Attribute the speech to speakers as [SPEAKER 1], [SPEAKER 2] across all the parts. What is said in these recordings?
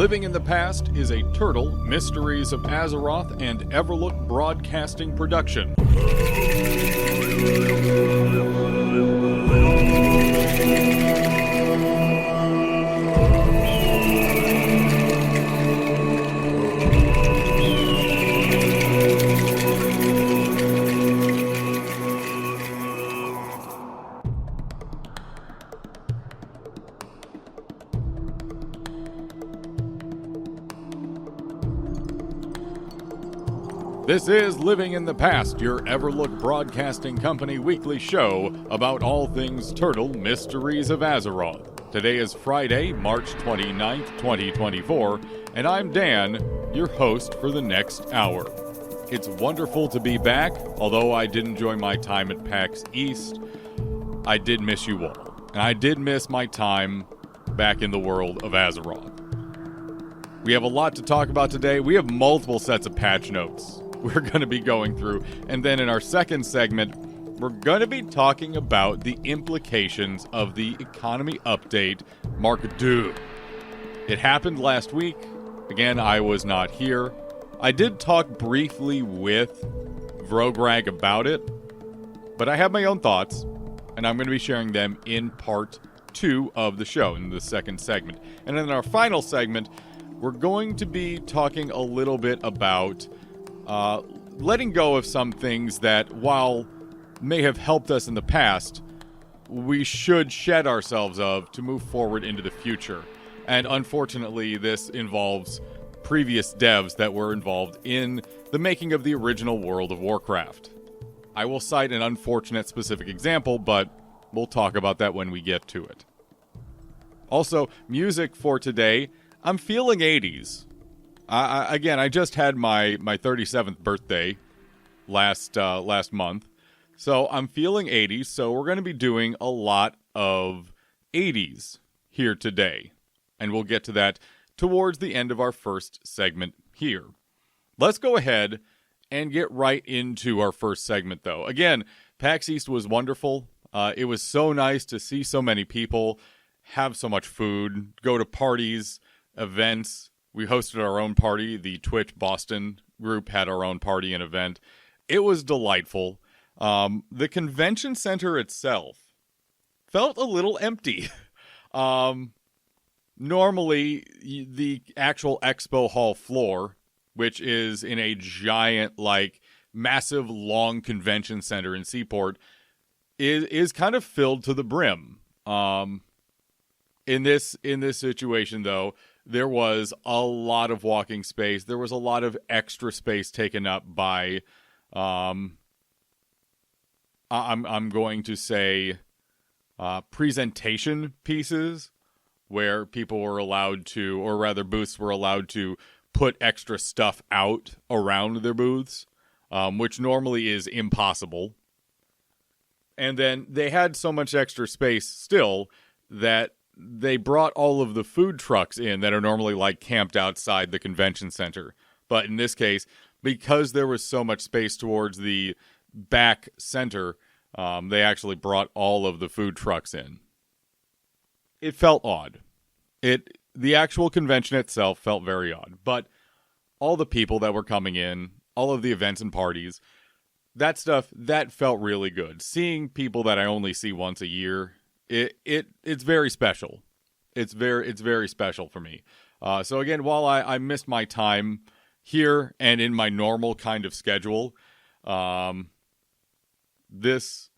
[SPEAKER 1] Living in the Past is a Turtle, Mysteries of Azeroth, and Everlook Broadcasting production. This is Living in the Past, your Everlook Broadcasting Company weekly show about all things Turtle, Mysteries of Azeroth. Today is Friday, March 29th, 2024, and I'm Dan, your host for the next hour. It's wonderful to be back. Although I did enjoy my time at PAX East, I did miss you all. And I did miss my time back in the world of Azeroth. We have a lot to talk about today. We have multiple sets of patch notes we're going to be going through. And then in our second segment, we're going to be talking about the implications of the economy update Mark II. It happened last week. Again, I was not here. I did talk briefly with Vrograg about it, but I have my own thoughts, and I'm going to be sharing them in part 2 of the show, in the second segment. And in our final segment, we're going to be talking a little bit about letting go of some things that, while may have helped us in the past, we should shed ourselves of to move forward into the future. And unfortunately, this involves previous devs that were involved in the making of the original World of Warcraft. I will cite an unfortunate specific example, but we'll talk about that when we get to it. Also, music for today, I'm feeling 80s. I just had my 37th birthday last month, so I'm feeling 80s, so we're going to be doing a lot of 80s here today, and we'll get to that towards the end of our first segment here. Let's go ahead and get right into our first segment, though. Again, PAX East was wonderful. It was so nice to see so many people, have so much food, go to parties, events. We hosted our own party. The Twitch Boston group had our own party and event. It was delightful. The convention center itself felt a little empty. Normally, the actual expo hall floor, which is in a giant, massive, long convention center in Seaport, is kind of filled to the brim. In this situation, though, there was a lot of walking space. There was a lot of extra space taken up by, I'm going to say, presentation pieces, where people were allowed to, or rather booths were allowed to put extra stuff out around their booths, which normally is impossible. And then they had so much extra space still that they brought all of the food trucks in that are normally camped outside the convention center. But in this case, because there was so much space towards the back center, they actually brought all of the food trucks in. It felt odd. The actual convention itself felt very odd. But all the people that were coming in, all of the events and parties, that stuff, that felt really good. Seeing people that I only see once a year, it's very special. It's very special for me. So again, while I missed my time here and in my normal kind of schedule, this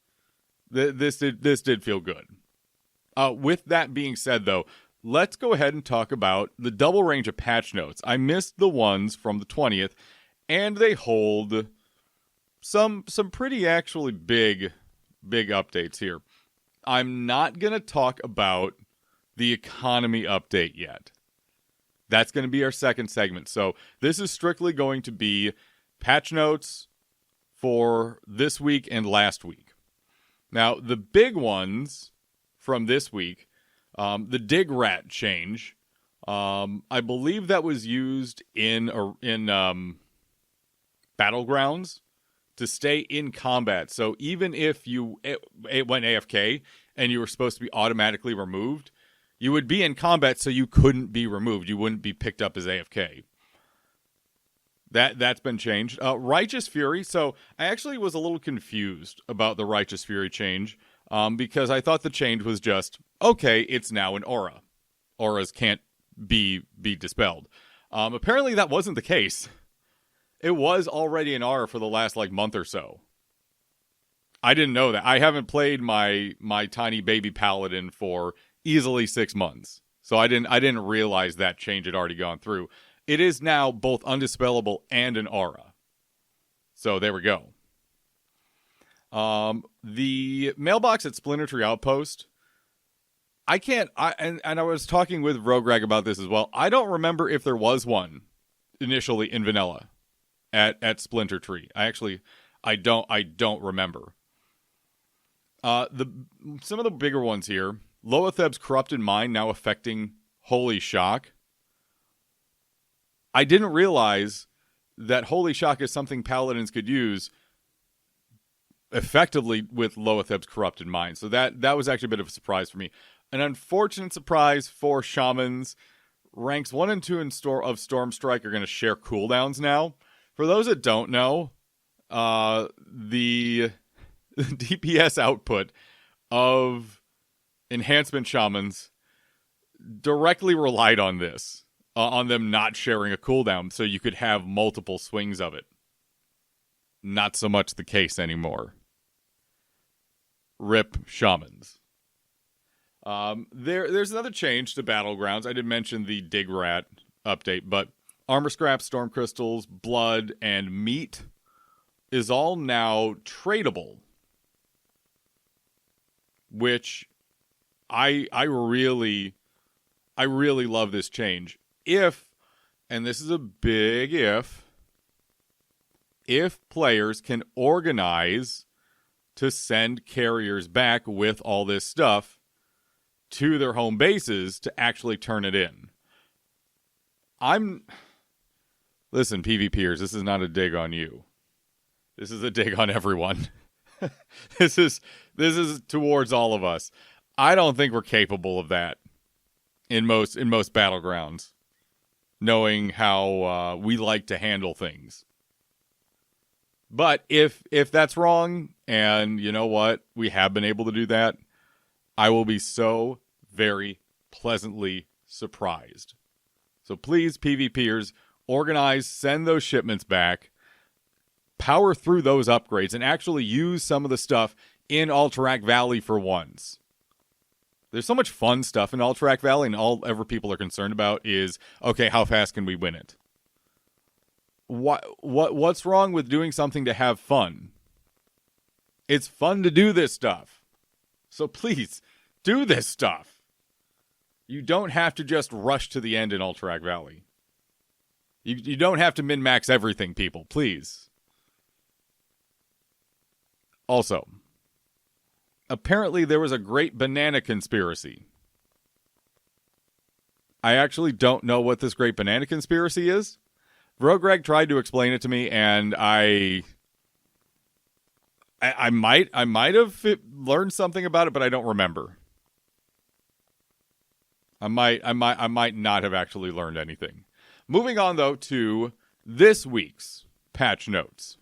[SPEAKER 1] did feel good. With that being said, though, let's go ahead and talk about the double range of patch notes. I missed the ones from the 20th, and they hold some pretty actually big updates here. I'm not going to talk about the economy update yet. That's going to be our second segment. So this is strictly going to be patch notes for this week and last week. Now, the big ones from this week, the dig rat change, I believe that was used in Battlegrounds to stay in combat. So even if it went AFK and you were supposed to be automatically removed, You would be in combat, so you couldn't be removed. You wouldn't be picked up as AFK. That's been changed. Righteous Fury. So I actually was a little confused about the Righteous Fury change because I thought the change was just, okay, it's now an aura. Auras can't be dispelled. Apparently that wasn't the case. It was already an aura for the last month or so. I didn't know that. I haven't played my tiny baby paladin for easily 6 months. So I didn't realize that change had already gone through. It is now both undispellable and an aura. So there we go. The mailbox at Splinter Tree Outpost. I was talking with Rograg about this as well. I don't remember if there was one initially in vanilla at Splinter Tree. I don't remember. Some of the bigger ones here. Loatheb's Corrupted Mind now affecting Holy Shock. I didn't realize that Holy Shock is something paladins could use effectively with Loatheb's Corrupted Mind. So that was actually a bit of a surprise for me. An unfortunate surprise for shamans. Ranks 1 and 2 of Stormstrike are going to share cooldowns now. For those that don't know, the DPS output of enhancement shamans directly relied on this. On them not sharing a cooldown, so you could have multiple swings of it. Not so much the case anymore. RIP shamans. There's another change to Battlegrounds. I did mention the Dig Rat update, but armor scraps, storm crystals, blood, and meat is all now tradable. Which I really love this change. If, and this is a big if players can organize to send carriers back with all this stuff to their home bases to actually turn it in. Listen, PvPers, this is not a dig on you. This is a dig on everyone. This is towards all of us. I don't think we're capable of that in most battlegrounds. Knowing how we like to handle things. But if that's wrong, and you know what, we have been able to do that, I will be so very pleasantly surprised. So please, PvPers, organize, send those shipments back, power through those upgrades, and actually use some of the stuff in Alterac Valley for once. There's so much fun stuff in Alterac Valley, and all ever people are concerned about is, okay, how fast can we win it? What's wrong with doing something to have fun? It's fun to do this stuff. So please, do this stuff. You don't have to just rush to the end in Alterac Valley. You don't have to min-max everything, people. Please. Also, apparently there was a great banana conspiracy. I actually don't know what this great banana conspiracy is. Rogreg tried to explain it to me, and I might have learned something about it, but I don't remember. I might not have actually learned anything. Moving on though to this week's patch notes.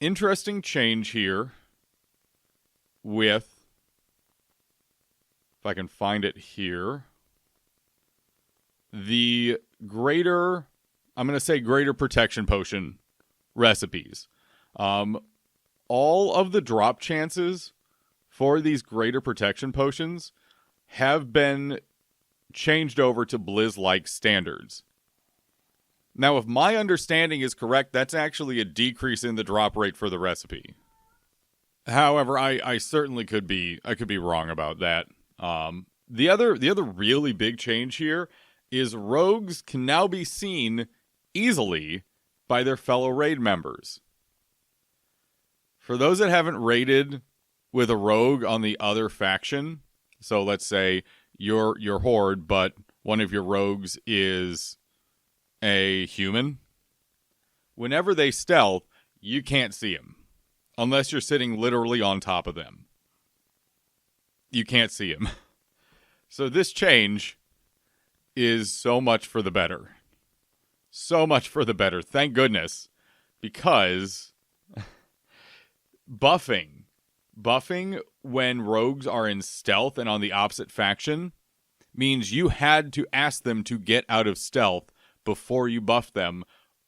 [SPEAKER 1] Interesting change here with, if I can find it here, the greater protection potion recipes. All of the drop chances for these greater protection potions have been changed over to Blizz-like standards. Now, if my understanding is correct, that's actually a decrease in the drop rate for the recipe. However, I certainly could be wrong about that. The other really big change here is rogues can now be seen easily by their fellow raid members. For those that haven't raided with a rogue on the other faction, so let's say you're Horde, but one of your rogues is a human, whenever they stealth, you can't see them unless you're sitting literally on top of them. you can't see him. So this change is so much for the better. So much for the better. Thank goodness. Because buffing when rogues are in stealth and on the opposite faction means you had to ask them to get out of stealth before you buff them,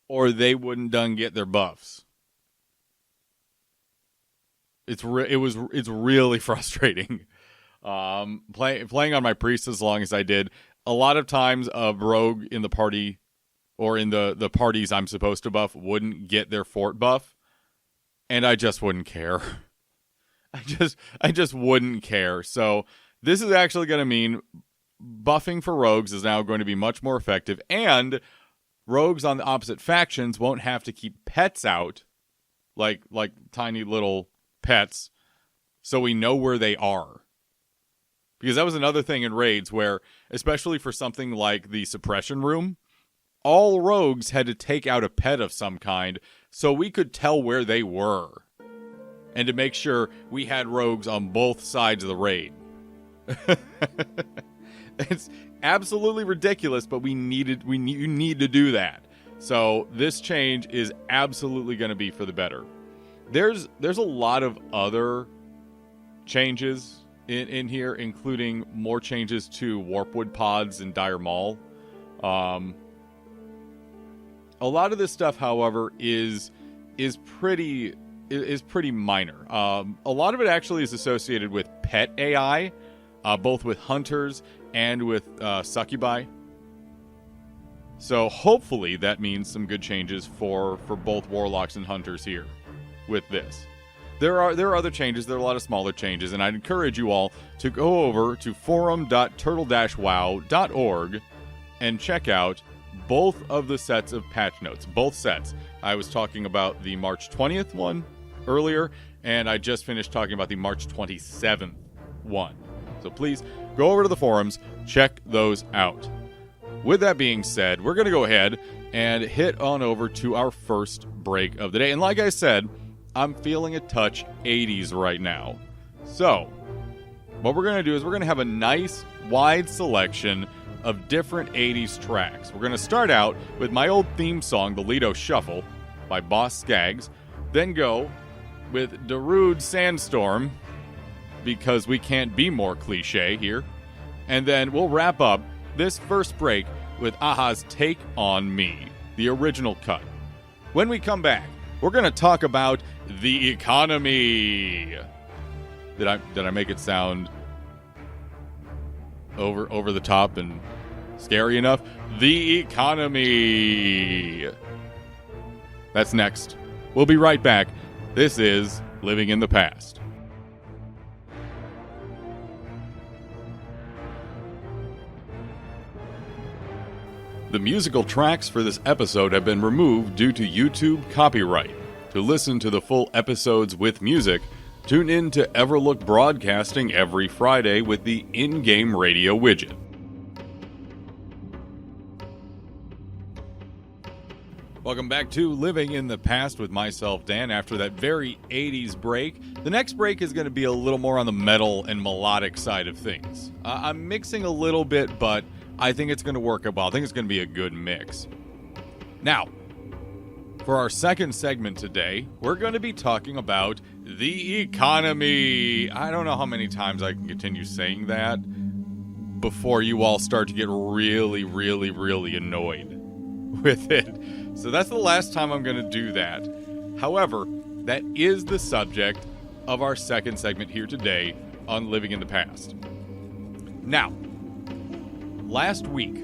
[SPEAKER 1] or they wouldn't done get their buffs. It's really frustrating. Playing on my priest as long as I did, a lot of times a rogue in the party or in the parties I'm supposed to buff wouldn't get their fort buff, and I just wouldn't care. I just wouldn't care. So this is actually going to mean buffing for rogues is now going to be much more effective, and rogues on the opposite factions won't have to keep pets out, like tiny little pets, so we know where they are. Because that was another thing in raids where, especially for something like the suppression room, all rogues had to take out a pet of some kind so we could tell where they were, and to make sure we had rogues on both sides of the raid. It's absolutely ridiculous, but you need to do that. So this change is absolutely going to be for the better. There's a lot of other changes in here, including more changes to Warpwood pods in Dire Maul. A lot of this stuff, however, is pretty minor. A lot of it actually is associated with pet AI, both with hunters and with succubi. So hopefully that means some good changes for both warlocks and hunters here with this. There are other changes. There are a lot of smaller changes, and I'd encourage you all to go over to forum.turtle-wow.org and check out both of the sets of patch notes. Both sets. I was talking about the March 20th one earlier, and I just finished talking about the March 27th one. So please go over to the forums, check those out. With that being said, we're going to go ahead and hit on over to our first break of the day. And like I said, I'm feeling a touch 80s right now. So, what we're going to do is we're going to have a nice, wide selection of different 80s tracks. We're going to start out with my old theme song, the Leto Shuffle, by Boss Skaggs. Then go with Darude Sandstorm, because we can't be more cliche here. And then we'll wrap up this first break with Aha's Take On Me, the original cut. When we come back, we're going to talk about the economy. Did I make it sound over the top and scary enough? The economy. That's next. We'll be right back. This is Living in the Past. The musical tracks for this episode have been removed due to YouTube copyright. To listen to the full episodes with music, tune in to Everlook Broadcasting every Friday with the in-game radio widget. Welcome back to Living in the Past with myself, Dan. After that very 80s break, the next break is going to be a little more on the metal and melodic side of things. I'm mixing a little bit, but I think it's going to work out well. I think it's going to be a good mix. Now, for our second segment today, we're going to be talking about the economy. I don't know how many times I can continue saying that before you all start to get really, really, really annoyed with it. So that's the last time I'm going to do that. However, that is the subject of our second segment here today on Living in the Past. Now, last week,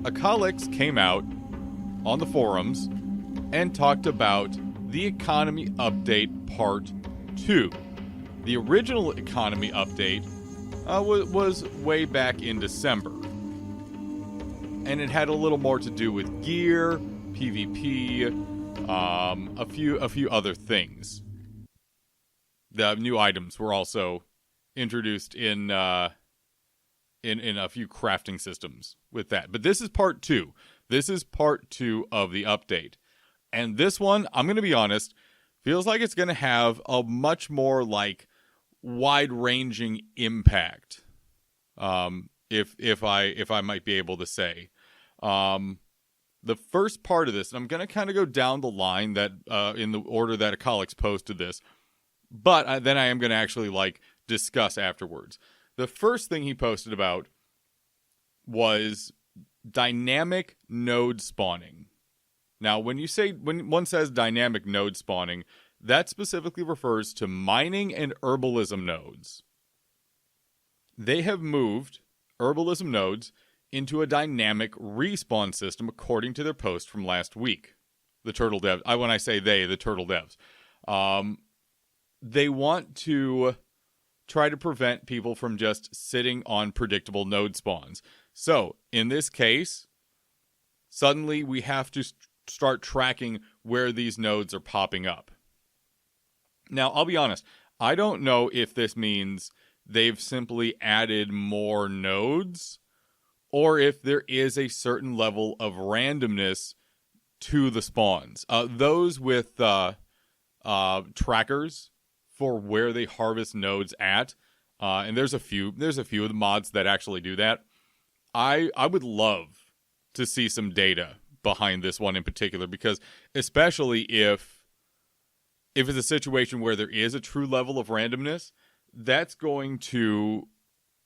[SPEAKER 1] Akalix came out on the forums and talked about the Economy Update Part 2. The original Economy Update was way back in December. And it had a little more to do with gear, PvP, a few other things. The new items were also introduced in a few crafting systems with that. But this is part 2. This is part 2 of the update. And this one, I'm going to be honest, feels like it's going to have a much more like wide-ranging impact, if I might be able to say. The first part of this, and I'm going to kind of go down the line that in the order that Ecolox posted this, but then I am going to actually discuss afterwards. The first thing he posted about was dynamic node spawning. Now, when one says dynamic node spawning, that specifically refers to mining and herbalism nodes. They have moved herbalism nodes into a dynamic respawn system according to their post from last week. The Turtle devs. When I say they, the Turtle devs. They want to try to prevent people from just sitting on predictable node spawns. So, in this case, suddenly we have to start tracking where these nodes are popping up. Now, I'll be honest, I don't know if this means they've simply added more nodes, or if there is a certain level of randomness to the spawns. Those with trackers for where they harvest nodes at, and there's a few of the mods that actually do that. I would love to see some data behind this one in particular, because especially if it's a situation where there is a true level of randomness, that's going to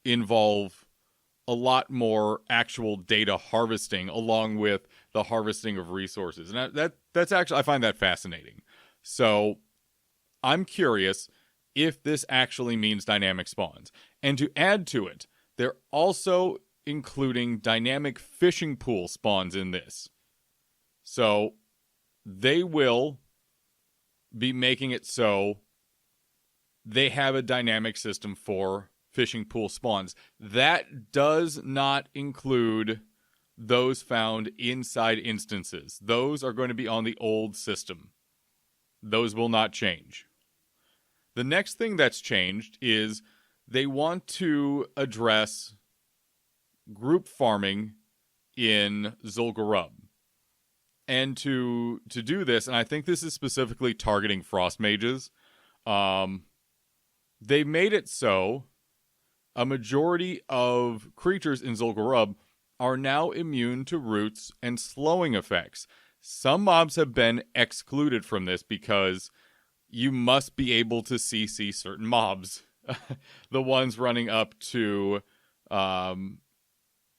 [SPEAKER 1] involve a lot more actual data harvesting along with the harvesting of resources. And that's actually, I find that fascinating. So I'm curious if this actually means dynamic spawns. And to add to it, they're also including dynamic fishing pool spawns in this. So they will be making it so they have a dynamic system for fishing pool spawns. That does not include those found inside instances. Those are going to be on the old system. Those will not change. The next thing that's changed is they want to address group farming in Zul'Gurub. And to do this, and I think this is specifically targeting frost mages, they made it so a majority of creatures in Zul'Gurub are now immune to roots and slowing effects. Some mobs have been excluded from this because you must be able to CC certain mobs. The ones running up to the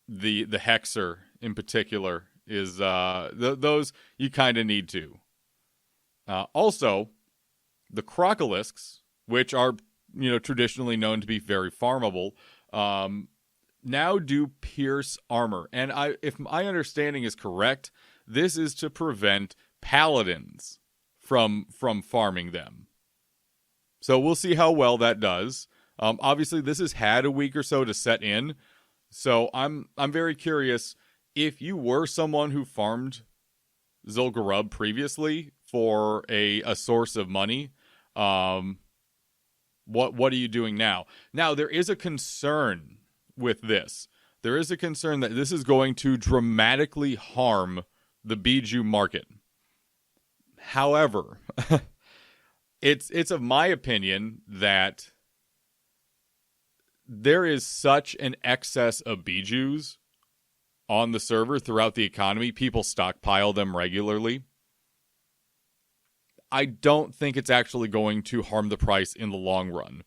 [SPEAKER 1] Hexer in particular is those you kind of need to. Also, the Crocolisks, which are traditionally known to be very farmable, now do pierce armor. And if my understanding is correct, this is to prevent paladins from farming them. So we'll see how well that does. Obviously, this has had a week or so to set in, so I'm very curious if you were someone who farmed Zul'Gurub previously for a source of money. What are you doing now? Now, there is a concern with this. There is a concern that this is going to dramatically harm the Bijou market. However, it's of my opinion that there is such an excess of Bijous on the server throughout the economy. People stockpile them regularly. I don't think it's actually going to harm the price in the long run.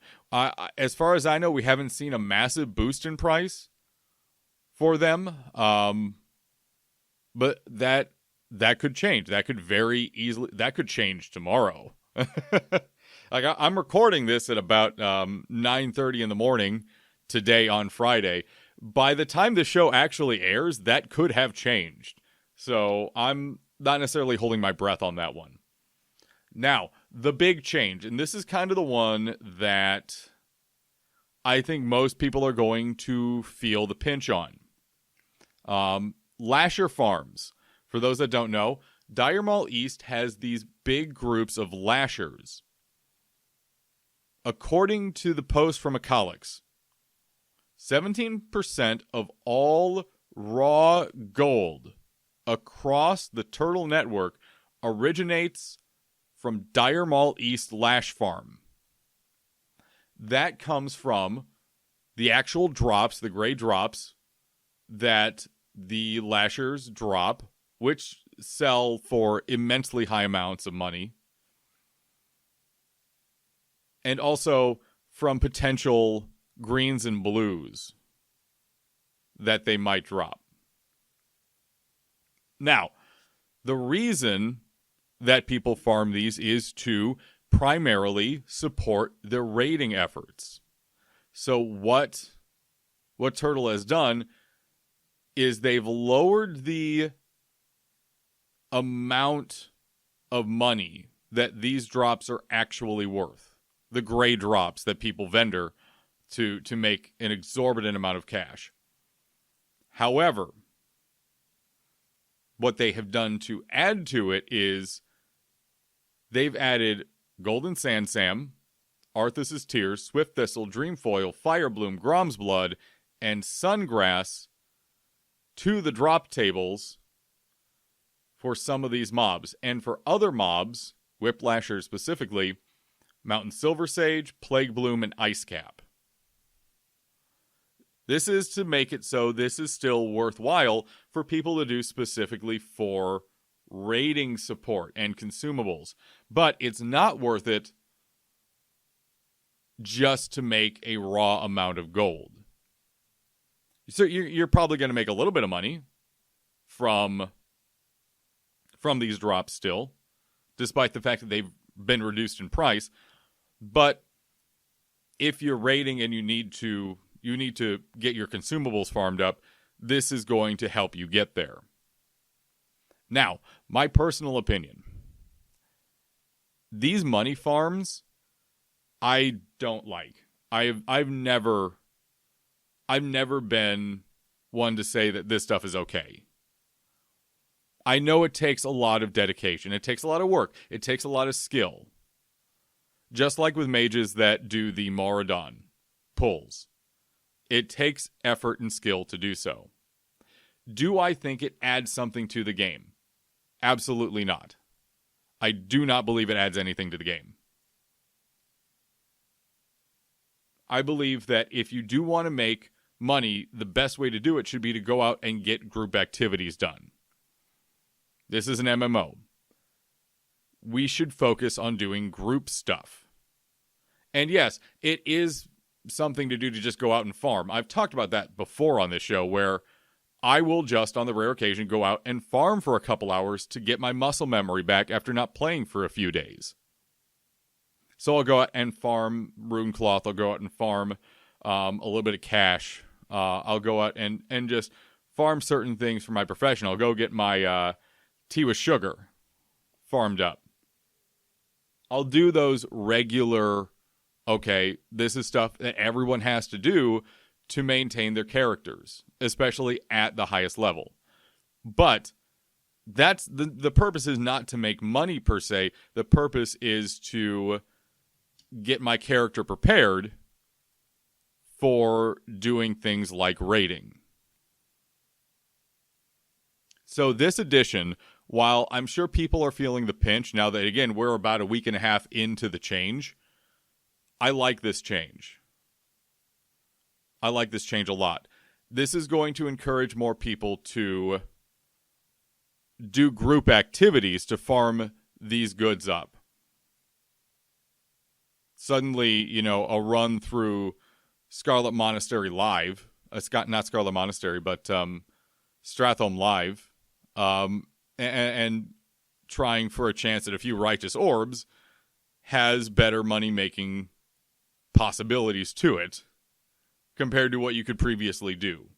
[SPEAKER 1] As far as I know, we haven't seen a massive boost in price for them. But that could change. That could very easily, that could change tomorrow. I'm recording this at about 9:30 in the morning today on Friday. By the time the show actually airs, that could have changed. So I'm not necessarily holding my breath on that one. Now, the big change, and this is kind of the one that I think most people are going to feel the pinch on. Lasher farms. For those that don't know, Dire Mall East has these big groups of lashers. According to the post from Ecolox, 17% of all raw gold across the Turtle network originates from Dire Mall East Lash Farm. that comes from the actual drops, the gray drops that the lashers drop, which sell for immensely high amounts of money. And also from potential greens and blues that they might drop. Now, the reason that people farm these is to primarily support their raiding efforts. So what Turtle has done is they've lowered the amount of money that these drops are actually worth. The gray drops that people vendor to make an exorbitant amount of cash. However, what they have done to add to it is they've added Golden Sand Sam, Arthas's Tears, Swift Thistle, Dreamfoil, Firebloom, Grom's Blood, and Sungrass to the drop tables for some of these mobs. And for other mobs, Whiplasher specifically, Mountain Silver Sage, Plague Bloom, and Ice Cap. This is to make it so this is still worthwhile for people to do specifically for raiding support and consumables. But it's not worth it just to make a raw amount of gold. So you're probably going to make a little bit of money from these drops still, despite the fact that they've been reduced in price. But if you're raiding and you need to get your consumables farmed up, this is going to help you get there. Now, my personal opinion. These money farms, I don't like. I've never been one to say that this stuff is okay. I know it takes a lot of dedication. It takes a lot of work. It takes a lot of skill. Just like with mages that do the Moradon pulls. It takes effort and skill to do so. Do I think it adds something to the game? Absolutely not. I do not believe it adds anything to the game. I believe that if you do want to make money, the best way to do it should be to go out and get group activities done. This is an MMO. We should focus on doing group stuff. And yes, it is something to do to just go out and farm. I've talked about that before on this show, where I will just, on the rare occasion, go out and farm for a couple hours to get my muscle memory back after not playing for a few days. So I'll go out and farm Rune Cloth. I'll go out and farm a little bit of cash. I'll go out and just farm certain things for my profession. I'll go get my tea with sugar farmed up. I'll do those regular, okay, this is stuff that everyone has to do to maintain their characters, especially at the highest level. But that's the purpose is not to make money per se. The purpose is to get my character prepared for doing things like raiding. So this edition, while I'm sure people are feeling the pinch now that, again, we're about a week and a half into the change, I like this change. I like this change a lot. This is going to encourage more people to do group activities to farm these goods up. Suddenly, a run through Scarlet Monastery Live, not Scarlet Monastery, but Stratholme Live, and trying for a chance at a few righteous orbs has better money-making possibilities to it compared to what you could previously do.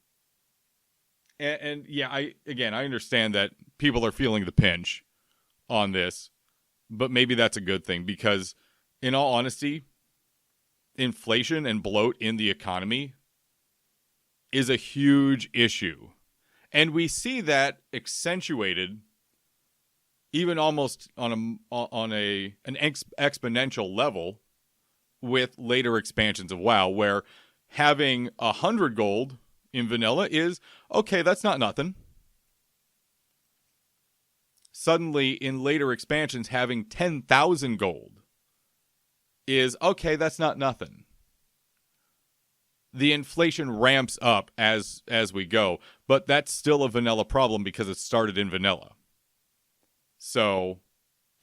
[SPEAKER 1] And yeah, I understand that people are feeling the pinch on this, but maybe that's a good thing because, in all honesty, inflation and bloat in the economy is a huge issue. And we see that accentuated even almost on an exponential level with later expansions of WoW, where having 100 gold in vanilla is, okay, that's not nothing. Suddenly, in later expansions, having 10,000 gold is, okay, that's not nothing. the inflation ramps up as we go, but that's still a vanilla problem because it started in vanilla. So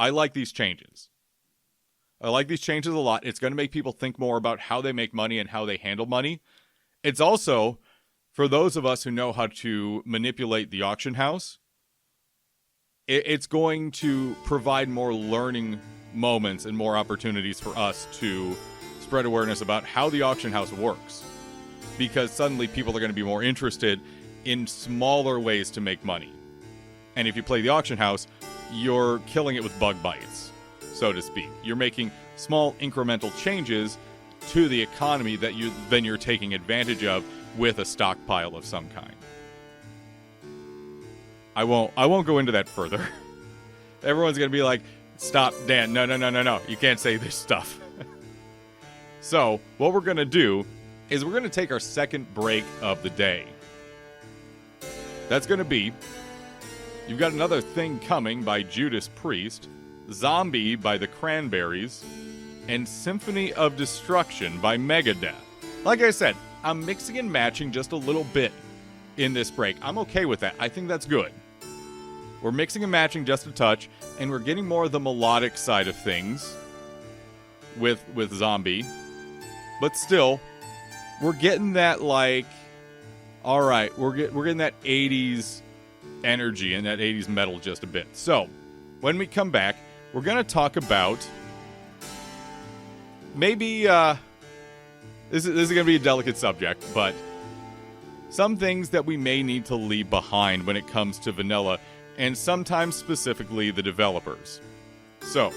[SPEAKER 1] I like these changes. I like these changes a lot. It's going to make people think more about how they make money and how they handle money. It's also, for those of us who know how to manipulate the auction house, it's going to provide more learning moments and more opportunities for us to spread awareness about how the auction house works. Because suddenly people are going to be more interested in smaller ways to make money. And if you play the auction house, you're killing it with bug bites, so to speak. You're making small incremental changes to the economy that you're taking advantage of with a stockpile of some kind. I won't go into that further. Everyone's going to be like, stop, Dan, no, you can't say this stuff. So, what we're going to do is we're going to take our second break of the day. That's going to be, you've got Another Thing Coming by Judas Priest, Zombie by the Cranberries, and Symphony of Destruction by Megadeth. Like I said, I'm mixing and matching just a little bit in this break. I'm okay with that. I think that's good. We're mixing and matching just a touch, and we're getting more of the melodic side of things with Zombie. But still, we're getting that, like, all right, we're getting that 80s energy and that 80s metal just a bit. So, when we come back, we're going to talk about maybe, this is going to be a delicate subject, but some things that we may need to leave behind when it comes to vanilla, and sometimes specifically the developers. So,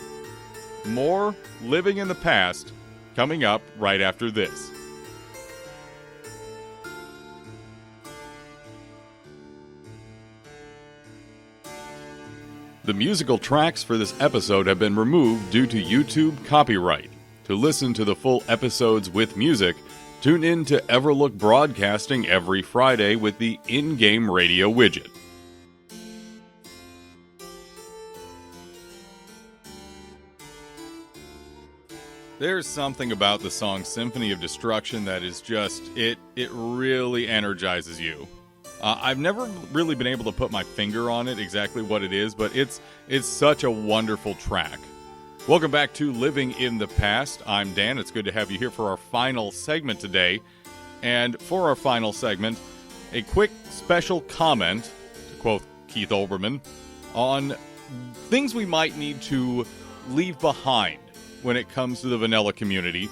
[SPEAKER 1] more Living in the Past coming up right after this. The musical tracks for this episode have been removed due to YouTube copyright. To listen to the full episodes with music, tune in to Everlook Broadcasting every Friday with the in-game radio widget. There's something about the song Symphony of Destruction that is just, it really energizes you. I've never really been able to put my finger on it, exactly what it is, but it's such a wonderful track. Welcome back to Living in the Past. I'm Dan. It's good to have you here for our final segment today. And for our final segment, a quick special comment, to quote Keith Olbermann, on things we might need to leave behind when it comes to the vanilla community.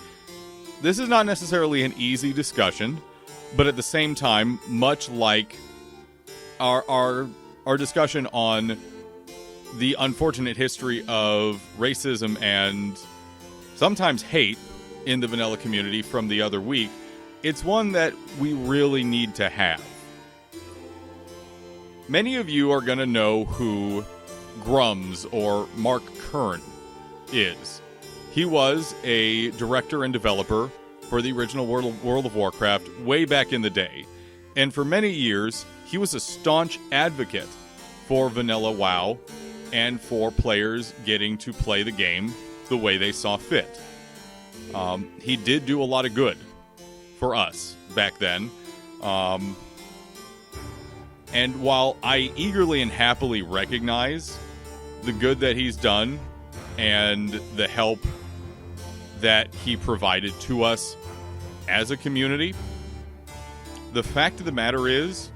[SPEAKER 1] This is not necessarily an easy discussion, but at the same time, much like our discussion on the unfortunate history of racism and sometimes hate in the vanilla community from the other week, it's one that we really need to have. Many of you are going to know who Grums or Mark Kern is. He was a director and developer for the original World of Warcraft way back in the day. And for many years, he was a staunch advocate for vanilla WoW and for players getting to play the game the way they saw fit. He did do a lot of good for us back then. And while I eagerly and happily recognize the good that he's done and the help that he provided to us as a community, the fact of the matter is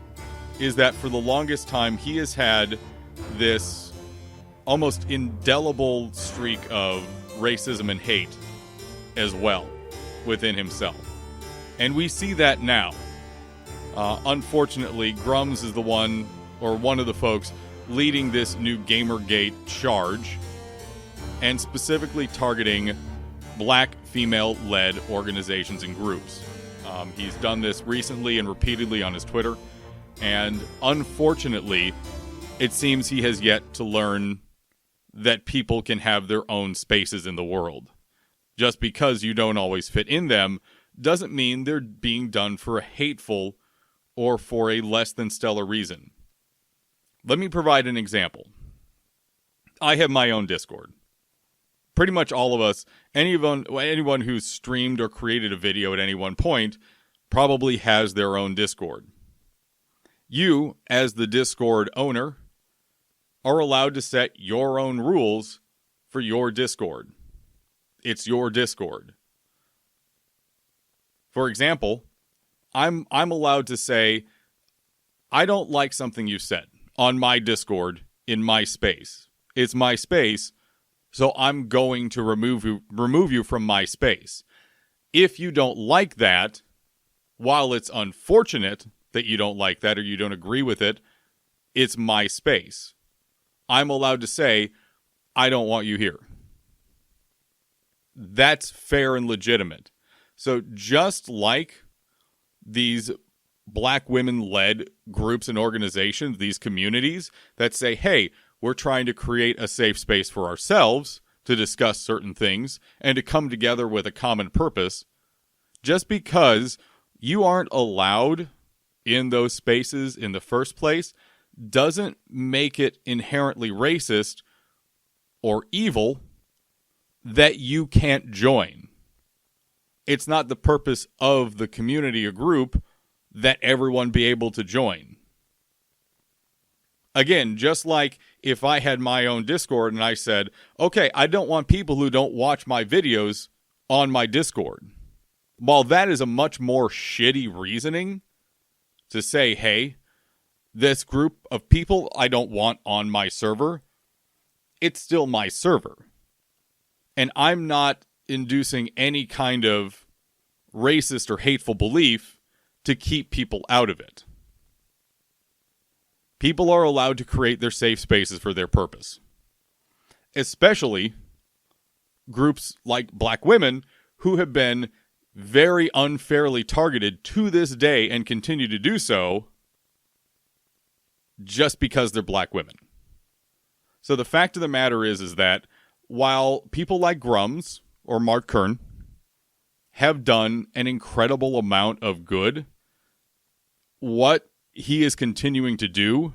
[SPEAKER 1] that for the longest time he has had this almost indelible streak of racism and hate as well within himself. And we see that now. Unfortunately, Grums is the one of the folks leading this new Gamergate charge, and specifically targeting black female-led organizations and groups. He's done this recently and repeatedly on his Twitter, and unfortunately, it seems he has yet to learn that people can have their own spaces in the world. Just because you don't always fit in them doesn't mean they're being done for a hateful or for a less than stellar reason. Let me provide an example. I have my own Discord. Pretty much all of us, anyone who's streamed or created a video at any one point probably has their own Discord. You, as the Discord owner, are allowed to set your own rules for your Discord. It's your Discord. For example, I'm allowed to say, I don't like something you said on my Discord in my space. It's my space, so I'm going to remove you from my space. If you don't like that, while it's unfortunate that you don't like that or you don't agree with it, it's my space. I'm allowed to say, I don't want you here. That's fair and legitimate. So just like these Black women-led groups and organizations, these communities that say, hey, we're trying to create a safe space for ourselves to discuss certain things and to come together with a common purpose, just because you aren't allowed in those spaces in the first place doesn't make it inherently racist or evil that you can't join. It's not the purpose of the community or group that everyone be able to join. Again, just like if I had my own Discord and I said, okay, I don't want people who don't watch my videos on my Discord. While that is a much more shitty reasoning to say, hey, this group of people I don't want on my server, it's still my server. And I'm not inducing any kind of racist or hateful belief to keep people out of it. People are allowed to create their safe spaces for their purpose. Especially groups like Black women who have been very unfairly targeted to this day and continue to do so just because they're Black women. So the fact of the matter is that while people like Grums or Mark Kern have done an incredible amount of good, what he is continuing to do,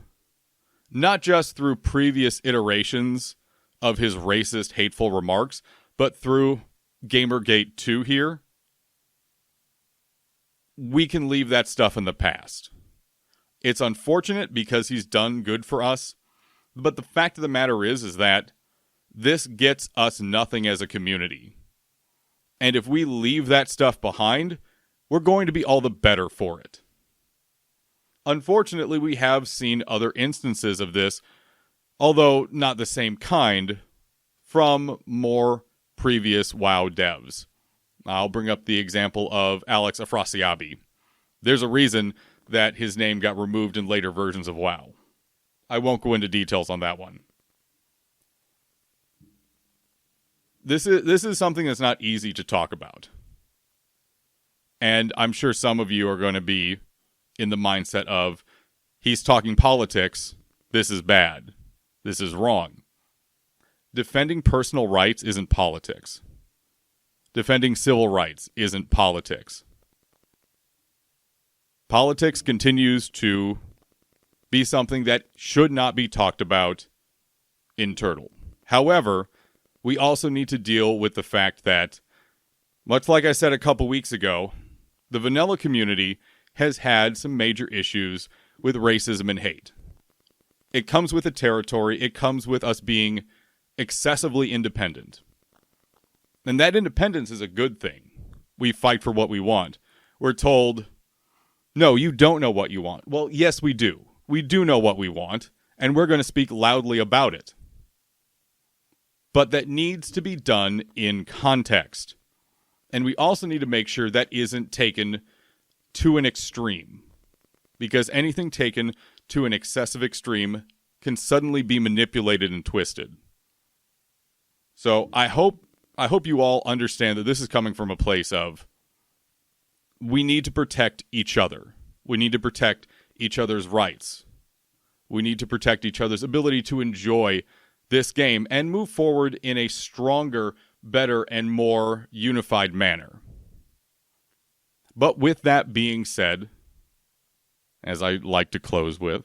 [SPEAKER 1] not just through previous iterations of his racist, hateful remarks, but through Gamergate 2 here, we can leave that stuff in the past. It's unfortunate because he's done good for us, but the fact of the matter is that this gets us nothing as a community. And if we leave that stuff behind, we're going to be all the better for it. Unfortunately, we have seen other instances of this, although not the same kind, from more previous WoW devs. I'll bring up the example of Alex Afrasiabi. There's a reason that his name got removed in later versions of WoW. I won't go into details on that one. This is something that's not easy to talk about. And I'm sure some of you are going to be in the mindset of, he's talking politics, this is bad, this is wrong. Defending personal rights isn't politics. Defending civil rights isn't politics. Politics continues to be something that should not be talked about in Turtle. However, we also need to deal with the fact that, much like I said a couple weeks ago, the vanilla community has had some major issues with racism and hate. It comes with the territory. It comes with us being excessively independent. And that independence is a good thing. We fight for what we want. We're told, no, you don't know what you want. Well, yes, we do. We do know what we want, and we're going to speak loudly about it. But that needs to be done in context. And we also need to make sure that isn't taken to an extreme. Because anything taken to an excessive extreme can suddenly be manipulated and twisted. So I hope you all understand that this is coming from a place of, we need to protect each other. We need to protect each other's rights. We need to protect each other's ability to enjoy this game and move forward in a stronger, better, and more unified manner. But with that being said, as I like to close with,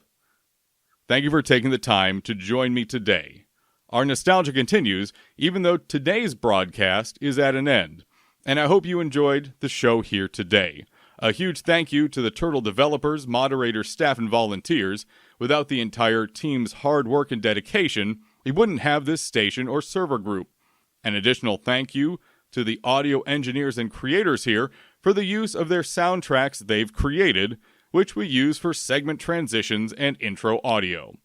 [SPEAKER 1] thank you for taking the time to join me today. Our nostalgia continues, even though today's broadcast is at an end, and I hope you enjoyed the show here today. A huge thank you to the Turtle developers, moderators, staff, and volunteers. Without the entire team's hard work and dedication, we wouldn't have this station or server group. An additional thank you to the audio engineers and creators here for the use of their soundtracks they've created, which we use for segment transitions and intro audio.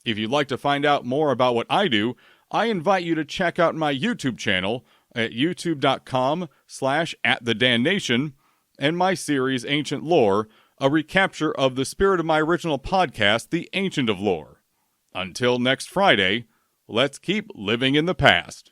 [SPEAKER 1] If you'd like to find out more about what I do, I invite you to check out my YouTube channel at youtube.com/@thedannation and my series Ancient Lore, a recapture of the spirit of my original podcast, The Ancient of Lore. Until next Friday, let's keep living in the past.